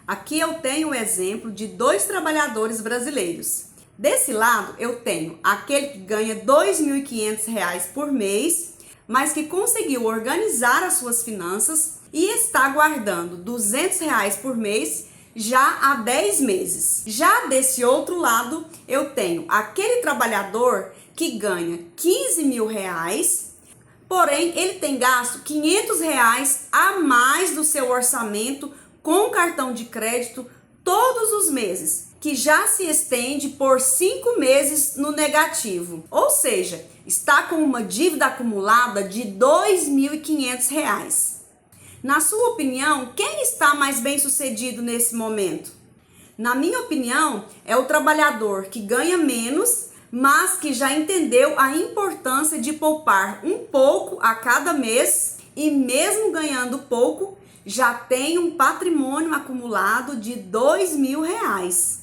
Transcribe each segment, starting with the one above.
Aqui eu tenho o exemplo de dois trabalhadores brasileiros. Desse lado eu tenho aquele que ganha R$ 2.500 por mês, mas que conseguiu organizar as suas finanças e está guardando R$ 200 por mês já há 10 meses. Já desse outro lado eu tenho aquele trabalhador que ganha R$ 15.000, porém ele tem gasto R$ 500 a mais do seu orçamento com cartão de crédito todos os meses, que já se estende por 5 meses no negativo. Ou seja, está com uma dívida acumulada de R$ 2.500. Na sua opinião, quem está mais bem sucedido nesse momento? Na minha opinião, é o trabalhador que ganha menos, mas que já entendeu a importância de poupar um pouco a cada mês e mesmo ganhando pouco, já tem um patrimônio acumulado de R$ 2.000.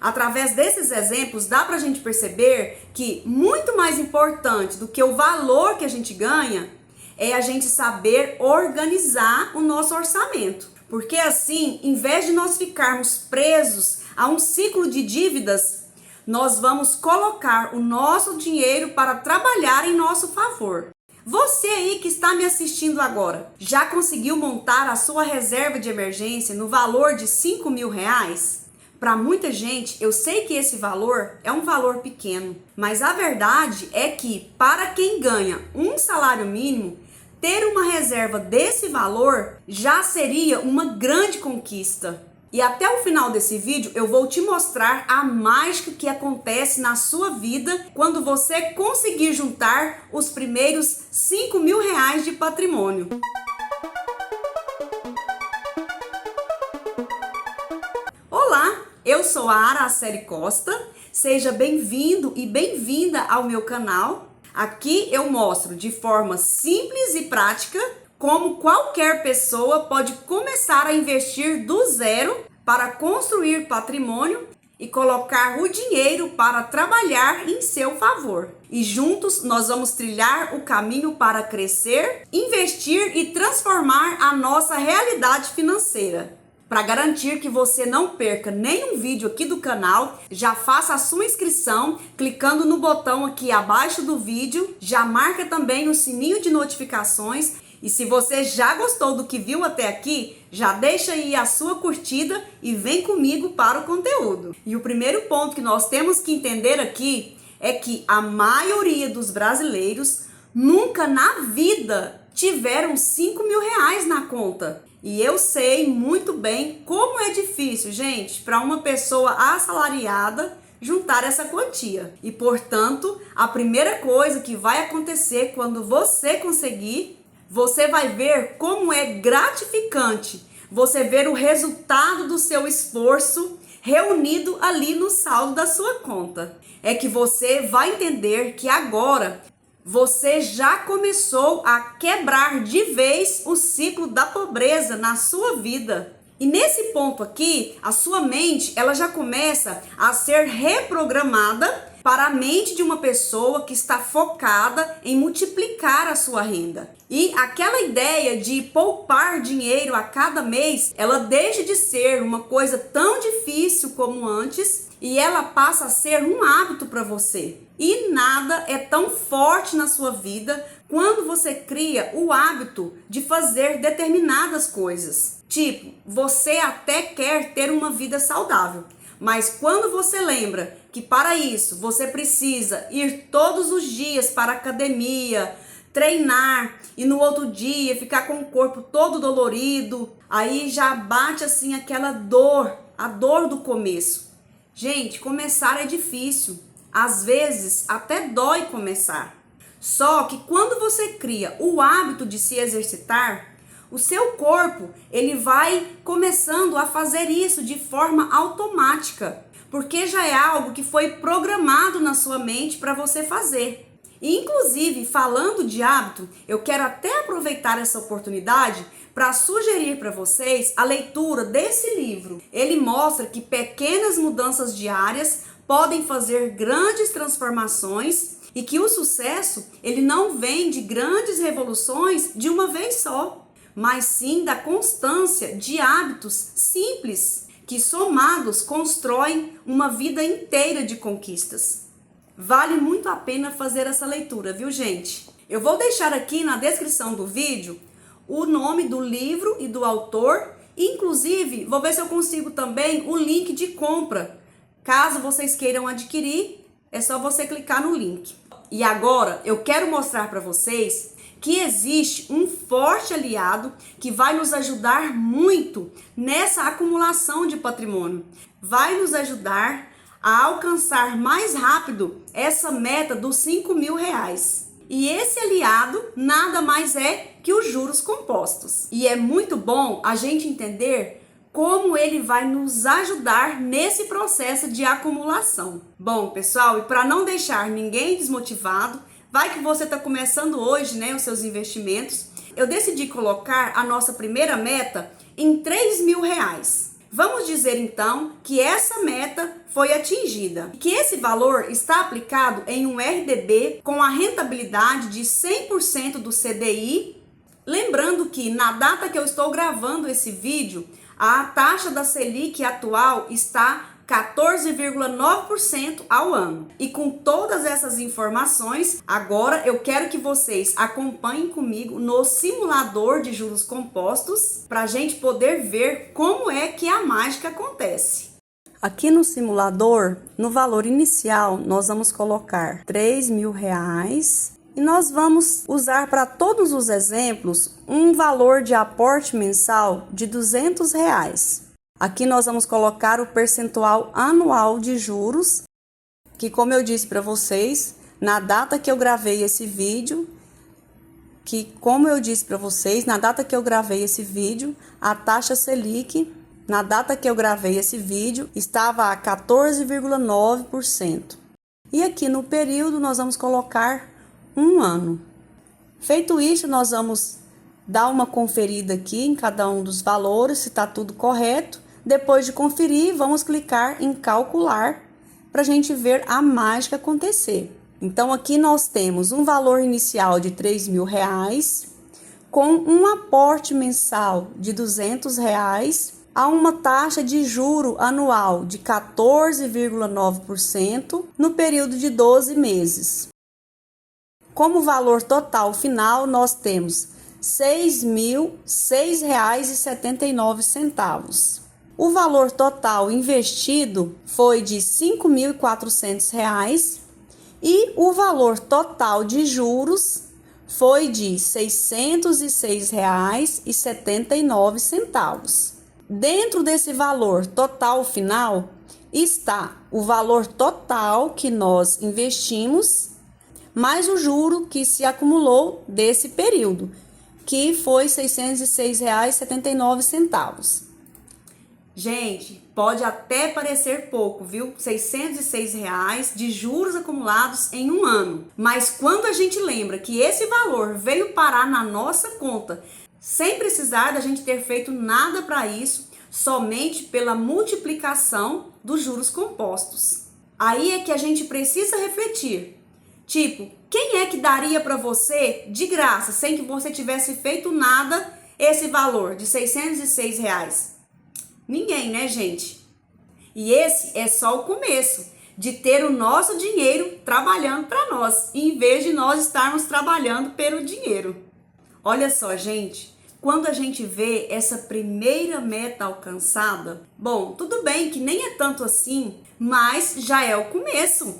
Através desses exemplos, dá pra gente perceber que muito mais importante do que o valor que a gente ganha é a gente saber organizar o nosso orçamento. Porque assim, em vez de nós ficarmos presos a um ciclo de dívidas, nós vamos colocar o nosso dinheiro para trabalhar em nosso favor. Você aí que está me assistindo agora, já conseguiu montar a sua reserva de emergência no valor de R$ 5.000? Para muita gente, eu sei que esse valor é um valor pequeno, mas a verdade é que para quem ganha um salário mínimo, ter uma reserva desse valor já seria uma grande conquista. E até o final desse vídeo eu vou te mostrar a mágica que acontece na sua vida quando você conseguir juntar os primeiros R$ 5.000 de patrimônio. Olá, eu sou a Araceli Costa, seja bem-vindo e bem-vinda ao meu canal. Aqui eu mostro de forma simples e prática como qualquer pessoa pode começar a investir do zero para construir patrimônio e colocar o dinheiro para trabalhar em seu favor. E juntos nós vamos trilhar o caminho para crescer, investir e transformar a nossa realidade financeira. Para garantir que você não perca nenhum vídeo aqui do canal, já faça a sua inscrição clicando no botão aqui abaixo do vídeo, já marca também o sininho de notificações. E se você já gostou do que viu até aqui, já deixa aí a sua curtida e vem comigo para o conteúdo. E o primeiro ponto que nós temos que entender aqui é que a maioria dos brasileiros nunca na vida tiveram R$ 5.000 na conta. E eu sei muito bem como é difícil, gente, para uma pessoa assalariada juntar essa quantia. E, portanto, a primeira coisa que vai acontecer quando você conseguir, você vai ver como é gratificante você ver o resultado do seu esforço reunido ali no saldo da sua conta. É que você vai entender que agora você já começou a quebrar de vez o ciclo da pobreza na sua vida. E nesse ponto aqui, a sua mente ela já começa a ser reprogramada para a mente de uma pessoa que está focada em multiplicar a sua renda. E aquela ideia de poupar dinheiro a cada mês, ela deixa de ser uma coisa tão difícil como antes e ela passa a ser um hábito para você. E nada é tão forte na sua vida quando você cria o hábito de fazer determinadas coisas. Tipo, você até quer ter uma vida saudável, mas quando você lembra que para isso você precisa ir todos os dias para a academia, treinar e no outro dia ficar com o corpo todo dolorido, aí já bate assim aquela dor, a dor do começo. Gente, começar é difícil, às vezes até dói começar. Só que quando você cria o hábito de se exercitar, o seu corpo ele vai começando a fazer isso de forma automática, porque já é algo que foi programado na sua mente para você fazer. E inclusive, falando de hábito, eu quero até aproveitar essa oportunidade para sugerir para vocês a leitura desse livro. Ele mostra que pequenas mudanças diárias podem fazer grandes transformações e que o sucesso ele não vem de grandes revoluções de uma vez só. mas sim da constância de hábitos simples que, somados, constroem uma vida inteira de conquistas. Vale muito a pena fazer essa leitura, viu, gente? Eu vou deixar aqui na descrição do vídeo o nome do livro e do autor. Inclusive, vou ver se eu consigo também o link de compra. Caso vocês queiram adquirir, é só você clicar no link. E agora, eu quero mostrar para vocês que existe um forte aliado que vai nos ajudar muito nessa acumulação de patrimônio. Vai nos ajudar a alcançar mais rápido essa meta dos R$5.000. E esse aliado nada mais é que os juros compostos. E é muito bom a gente entender como ele vai nos ajudar nesse processo de acumulação. Bom, pessoal, e para não deixar ninguém desmotivado, vai que você está começando hoje, né, os seus investimentos, eu decidi colocar a nossa primeira meta em R$3.000. Vamos dizer então que essa meta foi atingida, que esse valor está aplicado em um RDB com a rentabilidade de 100% do CDI. Lembrando que na data que eu estou gravando esse vídeo, a taxa da Selic atual está 14,9% ao ano. E com todas essas informações, agora eu quero que vocês acompanhem comigo no simulador de juros compostos para a gente poder ver como é que a mágica acontece. Aqui no simulador, no valor inicial, nós vamos colocar R$3.000 e nós vamos usar para todos os exemplos um valor de aporte mensal de R$200. Aqui nós vamos colocar o percentual anual de juros, que, como eu disse para vocês, na data que eu gravei esse vídeo, a taxa Selic, na data que eu gravei esse vídeo, estava a 14,9%. E aqui no período nós vamos colocar um ano. Feito isso, nós vamos dar uma conferida aqui em cada um dos valores, se está tudo correto. Depois de conferir, vamos clicar em calcular para a gente ver a mágica acontecer. Então, aqui nós temos um valor inicial de R$3.000 com um aporte mensal de R$200 a uma taxa de juro anual de 14,9% no período de 12 meses. Como valor total final, nós temos R$6.006,79. O valor total investido foi de R$5.400 e o valor total de juros foi de R$606,79. Dentro desse valor total final está o valor total que nós investimos, mais o juro que se acumulou desse período, que foi R$606,79. Gente, pode até parecer pouco, viu? R$606 de juros acumulados em um ano. Mas quando a gente lembra que esse valor veio parar na nossa conta, sem precisar da gente ter feito nada para isso, somente pela multiplicação dos juros compostos. Aí é que a gente precisa refletir. Tipo, quem é que daria para você de graça, sem que você tivesse feito nada, esse valor de R$606? Ninguém, né, gente? E esse é só o começo de ter o nosso dinheiro trabalhando para nós, em vez de nós estarmos trabalhando pelo dinheiro. Olha só, gente, quando a gente vê essa primeira meta alcançada, bom, tudo bem que nem é tanto assim, mas já é o começo.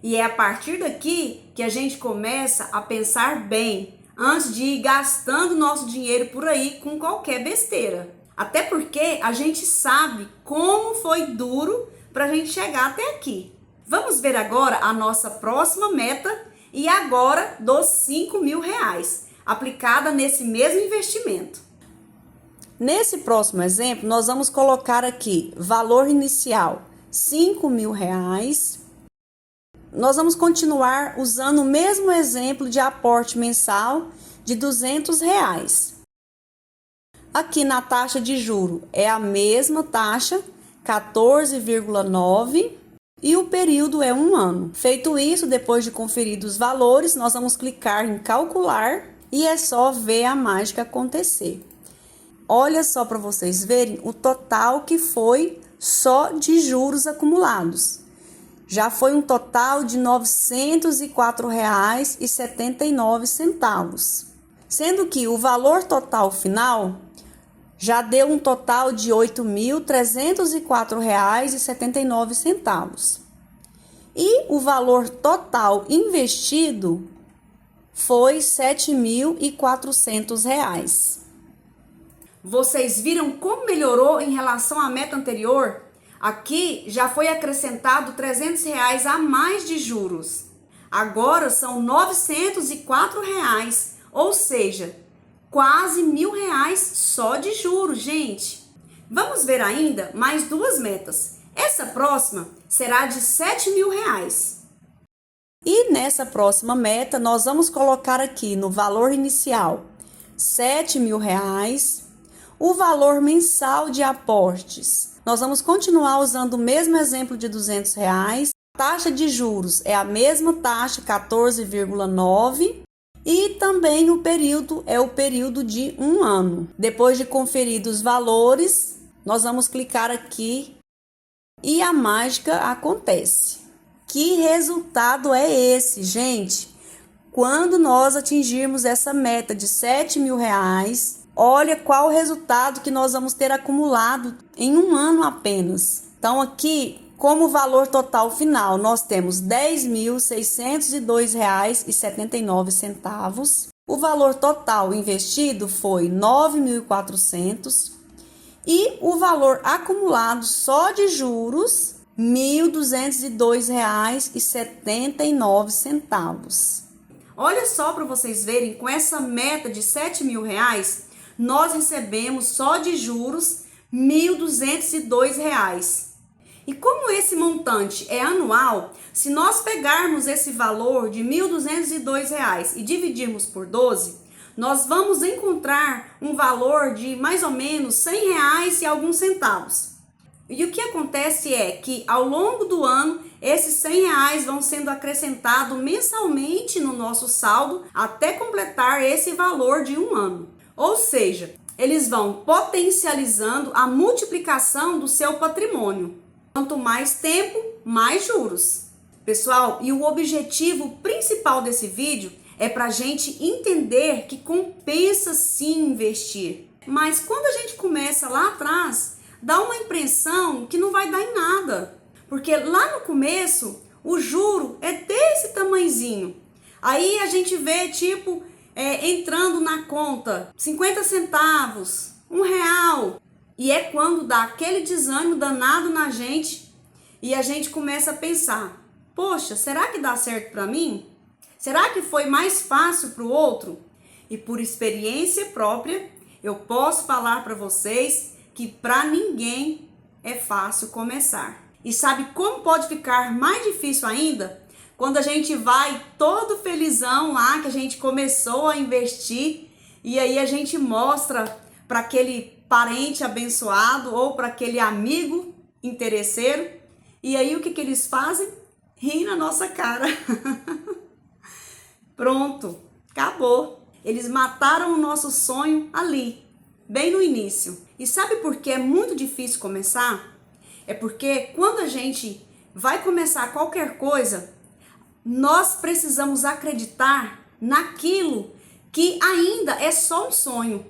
E é a partir daqui que a gente começa a pensar bem, antes de ir gastando nosso dinheiro por aí com qualquer besteira. Até porque a gente sabe como foi duro para a gente chegar até aqui. Vamos ver agora a nossa próxima meta e agora dos R$5.000, aplicada nesse mesmo investimento. Nesse próximo exemplo, nós vamos colocar aqui valor inicial R$5.000. Nós vamos continuar usando o mesmo exemplo de aporte mensal de R$200. Aqui na taxa de juro é a mesma taxa, 14,9%, e o período é um ano. Feito isso, depois de conferir os valores, nós vamos clicar em calcular e é só ver a mágica acontecer. Olha só para vocês verem o total que foi só de juros acumulados. Já foi um total de R$ 904,79, sendo que o valor total final já deu um total de R$ 8.304,79. E o valor total investido foi R$ 7.400. Vocês viram como melhorou em relação à meta anterior? Aqui já foi acrescentado R$ 300 a mais de juros. Agora são R$ 904, ou seja, quase R$ 1.000 só de juros, gente. Vamos ver ainda mais duas metas. Essa próxima será de R$ 7.000. E nessa próxima meta, nós vamos colocar aqui no valor inicial R$ 7.000. O valor mensal de aportes, nós vamos continuar usando o mesmo exemplo de R$ 200. A taxa de juros é a mesma taxa, 14,9. E também o período é o período de 1 ano. Depois de conferidos os valores, nós vamos clicar aqui e a mágica acontece. Que resultado é esse, gente? Quando nós atingirmos essa meta de R$ 7.000, olha qual o resultado que nós vamos ter acumulado em 1 ano apenas. Então aqui, como valor total final, nós temos R$ 10.602,79. O valor total investido foi R$ 9.400 e o valor acumulado só de juros R$ 1.202,79. Olha só para vocês verem, com essa meta de R$ 7.000, nós recebemos só de juros R$ 1.202. E como esse montante é anual, se nós pegarmos esse valor de R$ 1.202 e dividirmos por 12, nós vamos encontrar um valor de mais ou menos R$ 100 e alguns centavos. E o que acontece é que ao longo do ano, esses R$ 100 vão sendo acrescentados mensalmente no nosso saldo até completar esse valor de 1 ano. Ou seja, eles vão potencializando a multiplicação do seu patrimônio. Quanto mais tempo, mais juros. Pessoal, e o objetivo principal desse vídeo é para a gente entender que compensa sim investir. Mas quando a gente começa lá atrás, dá uma impressão que não vai dar em nada. Porque lá no começo, o juro é desse tamanhozinho. Aí a gente vê, tipo, entrando na conta 50 centavos, R$ 1. E é quando dá aquele desânimo danado na gente e a gente começa a pensar, poxa, será que dá certo para mim? Será que foi mais fácil para o outro? E por experiência própria, eu posso falar para vocês que para ninguém é fácil começar. E sabe como pode ficar mais difícil ainda? Quando a gente vai todo felizão lá, que a gente começou a investir, e aí a gente mostra para aquele parente abençoado ou para aquele amigo interesseiro, e aí o que eles fazem? Riem na nossa cara. Pronto, acabou. Eles mataram o nosso sonho ali, bem no início. E sabe por que é muito difícil começar? É porque quando a gente vai começar qualquer coisa, nós precisamos acreditar naquilo que ainda é só um sonho.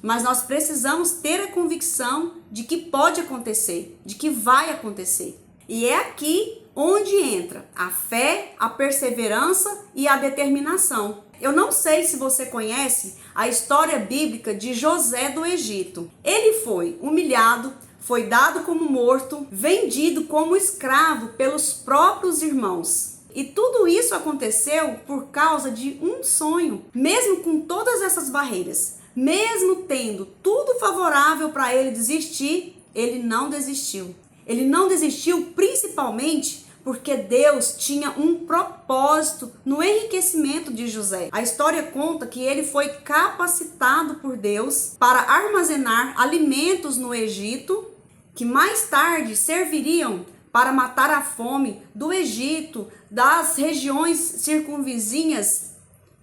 Mas nós precisamos ter a convicção de que pode acontecer, de que vai acontecer. E é aqui onde entra a fé, a perseverança e a determinação. Eu não sei se você conhece a história bíblica de José do Egito. Ele foi humilhado, foi dado como morto, vendido como escravo pelos próprios irmãos. E tudo isso aconteceu por causa de um sonho. Mesmo com todas essas barreiras, mesmo tendo tudo favorável para ele desistir, ele não desistiu. Ele não desistiu principalmente porque Deus tinha um propósito no enriquecimento de José. A história conta que ele foi capacitado por Deus para armazenar alimentos no Egito, que mais tarde serviriam para matar a fome do Egito, das regiões circunvizinhas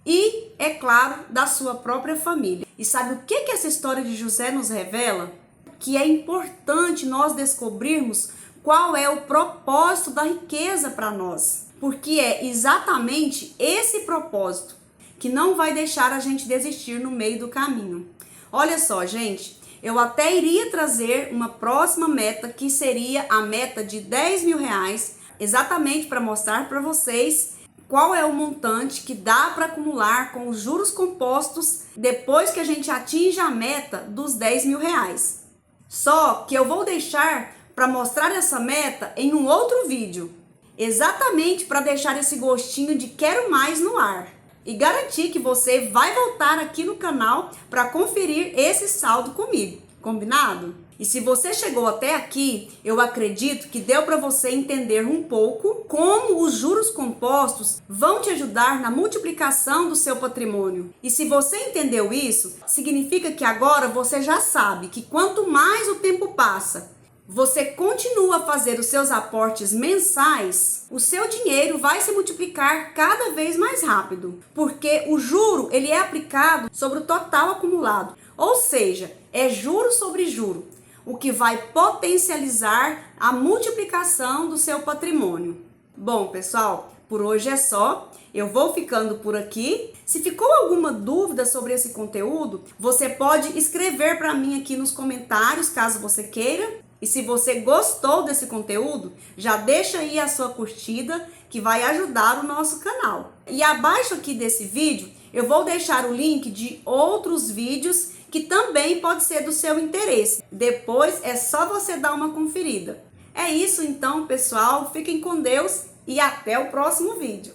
e, é claro, da sua própria família. E sabe o que essa história de José nos revela? Que é importante nós descobrirmos qual é o propósito da riqueza para nós. Porque é exatamente esse propósito que não vai deixar a gente desistir no meio do caminho. Olha só, gente, eu até iria trazer uma próxima meta, que seria a meta de R$10.000, exatamente para mostrar para vocês qual é o montante que dá para acumular com os juros compostos depois que a gente atinge a meta dos R$10.000. Só que eu vou deixar para mostrar essa meta em um outro vídeo, exatamente para deixar esse gostinho de quero mais no ar e garantir que você vai voltar aqui no canal para conferir esse saldo comigo, combinado? E se você chegou até aqui, eu acredito que deu para você entender um pouco como os juros compostos vão te ajudar na multiplicação do seu patrimônio. E se você entendeu isso, significa que agora você já sabe que quanto mais o tempo passa, você continua a fazer os seus aportes mensais, o seu dinheiro vai se multiplicar cada vez mais rápido, porque o juro ele é aplicado sobre o total acumulado, ou seja, é juro sobre juro, o que vai potencializar a multiplicação do seu patrimônio. Bom, pessoal, por hoje é só. Eu vou ficando por aqui. Se ficou alguma dúvida sobre esse conteúdo, você pode escrever para mim aqui nos comentários, caso você queira. E se você gostou desse conteúdo, já deixa aí a sua curtida, que vai ajudar o nosso canal. E abaixo aqui desse vídeo, eu vou deixar o link de outros vídeos que também pode ser do seu interesse. Depois é só você dar uma conferida. É isso então, pessoal. Fiquem com Deus e até o próximo vídeo.